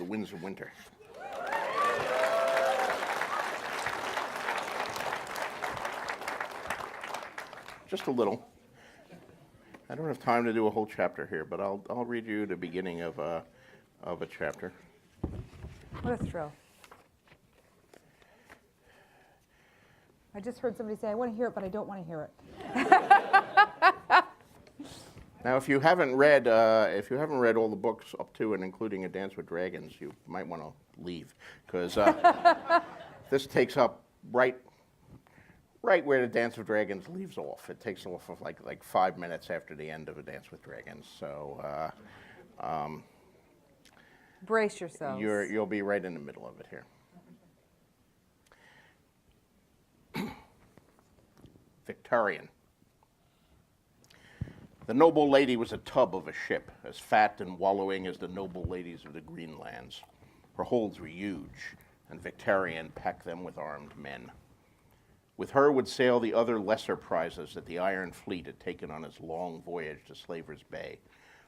the Winds of Winter. Just a little. I don't have time to do a whole chapter here, but I'll read you the beginning of a chapter. What a thrill. I just heard somebody say, I want to hear it, but I don't want to hear it. Now, if you haven't read all the books up to and including A Dance with Dragons, you might want to leave, because this takes up right where The Dance with Dragons leaves off. It takes off of like 5 minutes after the end of A Dance with Dragons. So Brace yourselves. you'll be right in the middle of it here. Victarion. The noble lady was a tub of a ship, as fat and wallowing as the noble ladies of the Greenlands. Her holds were huge, and Victarion packed them with armed men. With her would sail the other lesser prizes that the Iron Fleet had taken on its long voyage to Slaver's Bay,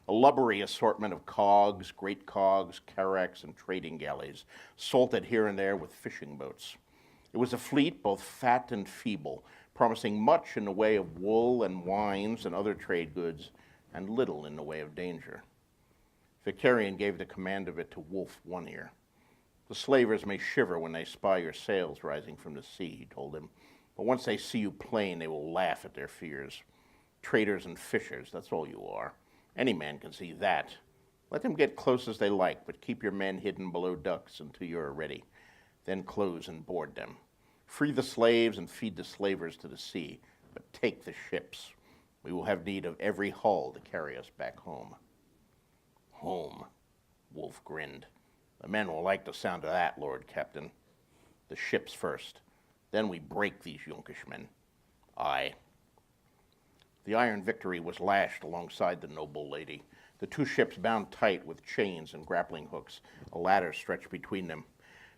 a lubbery assortment of cogs, great cogs, carracks, and trading galleys, salted here and there with fishing boats. It was a fleet both fat and feeble, promising much in the way of wool and wines and other trade goods, and little in the way of danger. Victarion gave the command of it to Wolf One Ear. The slavers may shiver when they spy your sails rising from the sea, he told him, but once they see you plain, they will laugh at their fears. Traders and fishers, that's all you are. Any man can see that. Let them get close as they like, but keep your men hidden below decks until you are ready. Then close and board them. Free the slaves and feed the slavers to the sea, but take the ships. We will have need of every hull to carry us back home. Home, Wolf grinned. The men will like the sound of that, Lord Captain. The ships first. Then we break these Yonkishmen. Aye. The Iron Victory was lashed alongside the noble lady, the two ships bound tight with chains and grappling hooks, a ladder stretched between them.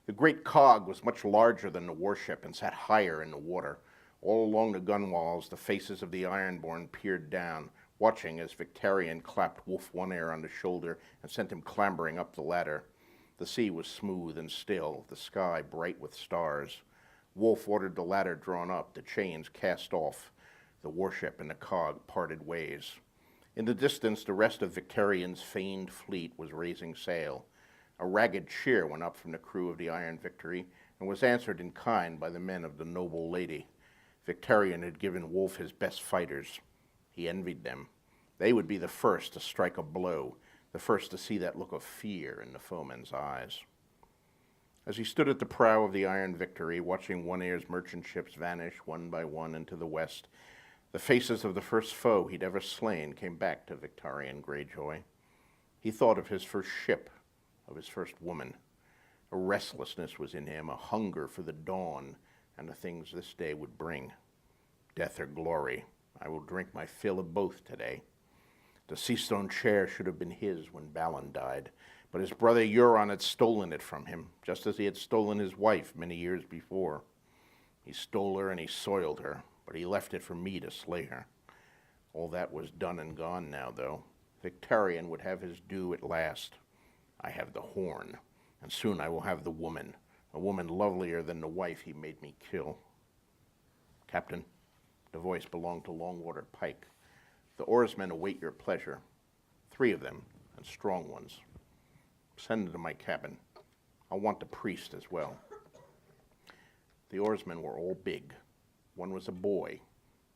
The great cog was much larger than the warship and sat higher in the water. All along the gunwales, the faces of the Ironborn peered down, watching as Victarion clapped Wolf One Ear on the shoulder and sent him clambering up the ladder. The sea was smooth and still, the sky bright with stars. Wolf ordered the ladder drawn up, the chains cast off. The warship and the cog parted ways. In the distance, the rest of Victarion's feigned fleet was raising sail. A ragged cheer went up from the crew of the Iron Victory and was answered in kind by the men of the noble lady. Victarion had given Wolf his best fighters. He envied them. They would be the first to strike a blow, the first to see that look of fear in the foeman's eyes. As he stood at the prow of the Iron Victory, watching One Ear's merchant ships vanish one by one into the west, the faces of the first foe he'd ever slain came back to Victarion Greyjoy. He thought of his first ship, of his first woman. A restlessness was in him, a hunger for the dawn and the things this day would bring. Death or glory, I will drink my fill of both today. The Seastone chair should have been his when Balin died, but his brother Euron had stolen it from him, just as he had stolen his wife many years before. He stole her and he soiled her, but he left it for me to slay her. All that was done and gone now, though. Victarion would have his due at last. I have the horn, and soon I will have the woman, a woman lovelier than the wife he made me kill. Captain, the voice belonged to Longwater Pike. The oarsmen await your pleasure, 3 of them, and strong ones. Send them to my cabin. I want the priest as well. The oarsmen were all big. One was a boy,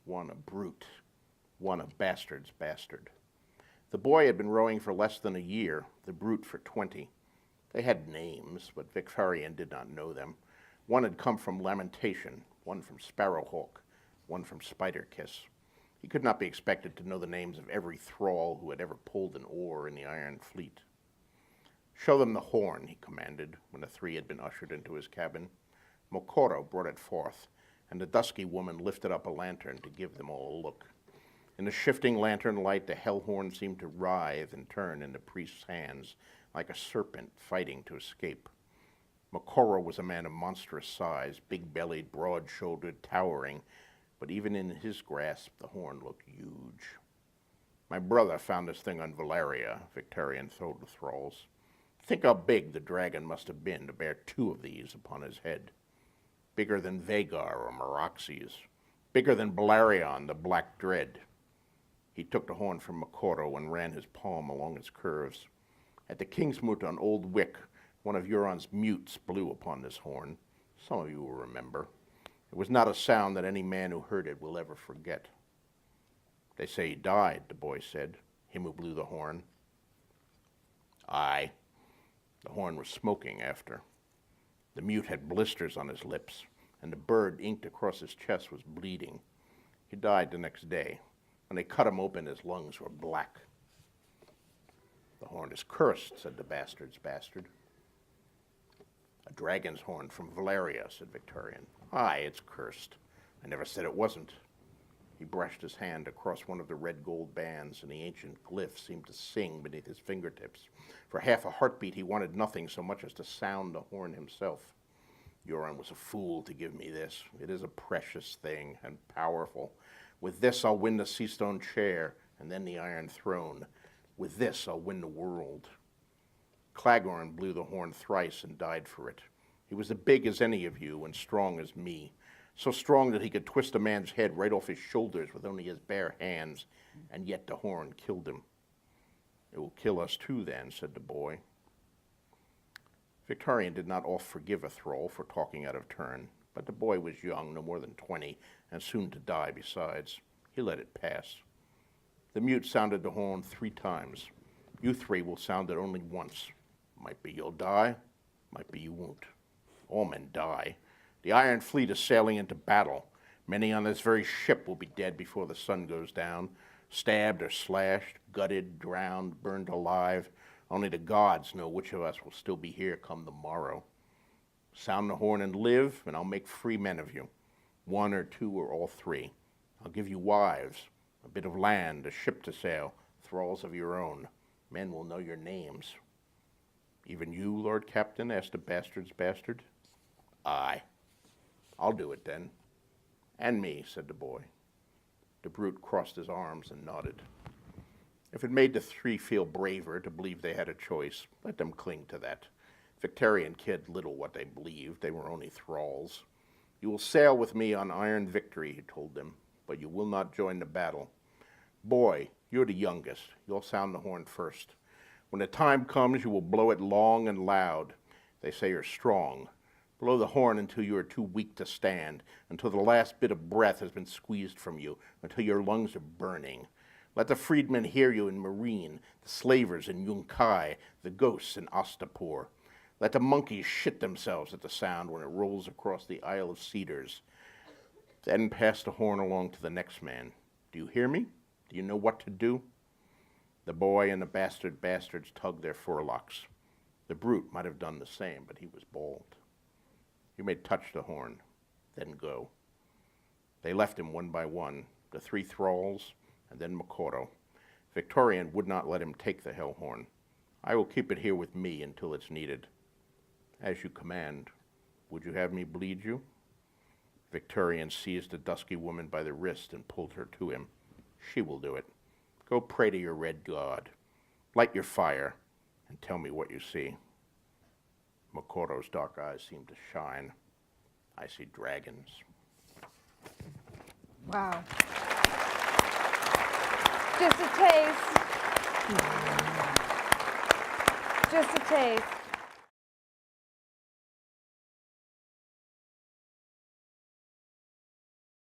one a brute, one a bastard's bastard. The boy had been rowing for less than a year, the brute for 20. They had names, but Victarion did not know them. One had come from Lamentation, one from Sparrowhawk, one from Spiderkiss. He could not be expected to know the names of every thrall who had ever pulled an oar in the Iron Fleet. Show them the horn, he commanded, when the 3 had been ushered into his cabin. Moqorro brought it forth, and the dusky woman lifted up a lantern to give them all a look. In the shifting lantern light, the hellhorn seemed to writhe and turn in the priest's hands, like a serpent fighting to escape. Moqorro was a man of monstrous size, big-bellied, broad-shouldered, towering, but even in his grasp, the horn looked huge. My brother found this thing on Valeria, Victarion told the thralls. Think how big the dragon must have been to bear 2 of these upon his head. Bigger than Vagar or Meraxes, bigger than Belerion, the Black Dread. He took the horn from Makoto and ran his palm along its curves. At the Kingsmoot on Old Wick, one of Euron's mutes blew upon this horn. Some of you will remember. It was not a sound that any man who heard it will ever forget. They say he died, the boy said, him who blew the horn. Aye. The horn was smoking after. The mute had blisters on his lips, and the bird inked across his chest was bleeding. He died the next day. When they cut him open, his lungs were black. The horn is cursed, said the bastard's bastard. A dragon's horn from Valeria, said Victorian. Aye, it's cursed. I never said it wasn't. He brushed his hand across one of the red gold bands, and the ancient glyph seemed to sing beneath his fingertips. For half a heartbeat, he wanted nothing so much as to sound the horn himself. Euron was a fool to give me this. It is a precious thing and powerful. With this, I'll win the Seastone chair, and then the Iron Throne. With this, I'll win the world. Claghorn blew the horn thrice and died for it. He was as big as any of you and strong as me. So strong that he could twist a man's head right off his shoulders with only his bare hands, and yet the horn killed him. It will kill us too then, said the boy. Victorian did not oft forgive a thrall for talking out of turn, but the boy was young, no more than 20, and soon to die besides. He let it pass. The mute sounded the horn 3 times. You 3 will sound it only once. Might be you'll die, might be you won't. All men die. The Iron Fleet is sailing into battle. Many on this very ship will be dead before the sun goes down, stabbed or slashed, gutted, drowned, burned alive. Only the gods know which of us will still be here come the morrow. Sound the horn and live, and I'll make free men of you. 1 or 2 or all 3. I'll give you wives, a bit of land, a ship to sail, thralls of your own. Men will know your names. Even you, Lord Captain? Asked the bastard's bastard. Aye. I'll do it then. And me, said the boy. The brute crossed his arms and nodded. If it made the 3 feel braver to believe they had a choice, let them cling to that. Victorian cared little what they believed. They were only thralls. You will sail with me on Iron Victory, he told them, but you will not join the battle. Boy, you're the youngest. You'll sound the horn first. When the time comes, you will blow it long and loud. They say you're strong. Blow the horn until you are too weak to stand, until the last bit of breath has been squeezed from you, until your lungs are burning. Let the freedmen hear you in Marine, the slavers in Yunkai, the ghosts in Ostapor. Let the monkeys shit themselves at the sound when it rolls across the Isle of Cedars. Then pass the horn along to the next man. Do you hear me? Do you know what to do? The boy and the bastards tugged their forelocks. The brute might have done the same, but he was bald. You may touch the horn, then go. They left him one by one, the 3 thralls, and then Makoto. Victorian would not let him take the hell horn. I will keep it here with me until it's needed. As you command, would you have me bleed you? Victorian seized the dusky woman by the wrist and pulled her to him. She will do it. Go pray to your red god. Light your fire, and tell me what you see. Makoto's dark eyes seemed to shine. I see dragons. Wow. Just a taste. Just a taste.